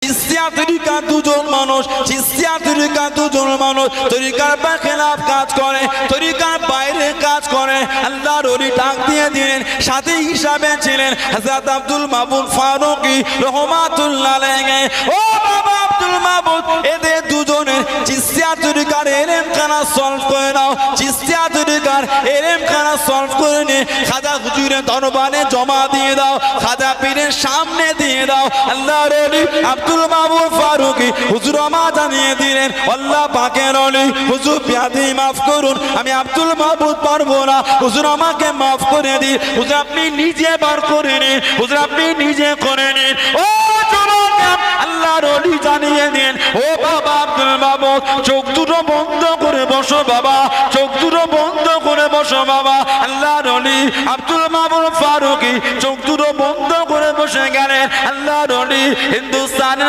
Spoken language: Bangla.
চিস্তিয়া তরিকা দুজন মানুষ, চিস্তিয়া তরিকা দুজন মানুষ তরিকার খেলাফ কাজ করে, তরিকার বাইরে কাজ করে। আল্লাহর ওলি ডাক দিয়ে দিলেন, সাথে হিসাবে ছিলেন হযরত আব্দুল মাবুদ ফারুকী রহমাতুল্লাহ আলাইহি। ও বাবা আব্দুল মাবুদ, এদের দুজনের চিস্তিয়া তরিকার ইলম খানা সলভ করে নাও, চিস্তিয়া তরিকার ইলম খানা সলভ করে নিয়ে খাজা হুজুরের দরবারে জমা দিয়ে দাও, খাজা পীরের সামনে দিয়ে দাও। আল্লাহর ওলি আব্দুল মাবুদ ফারুকী হুজুর আমা জানিয়ে দিলেন, আল্লাহ পাকের ওলি হুজুর বিয়াদি মাফ করুন, আমি আব্দুল মাবুদ পারবো না, হুজুর আমাকে মাফ করে দিন, হুজুর আপনি নিজে বার করে নিন, হুজুর আপনি নিজে করে নিন। ও আল্লাহর ওলি জানিয়ে দিন, ও বাবা আব্দুল মাবুদ চোখ দুটো বন্ধ করে বসো বাবা, চোখ দুটো বন্ধ করে বসো বাবা। আল্লাহর ওলি আব্দুল মাবুদ ফারুকী চোখ দুটো বন্ধ করে বসে গেলেন। আল্লাহর ওলি হিন্দুস্তানের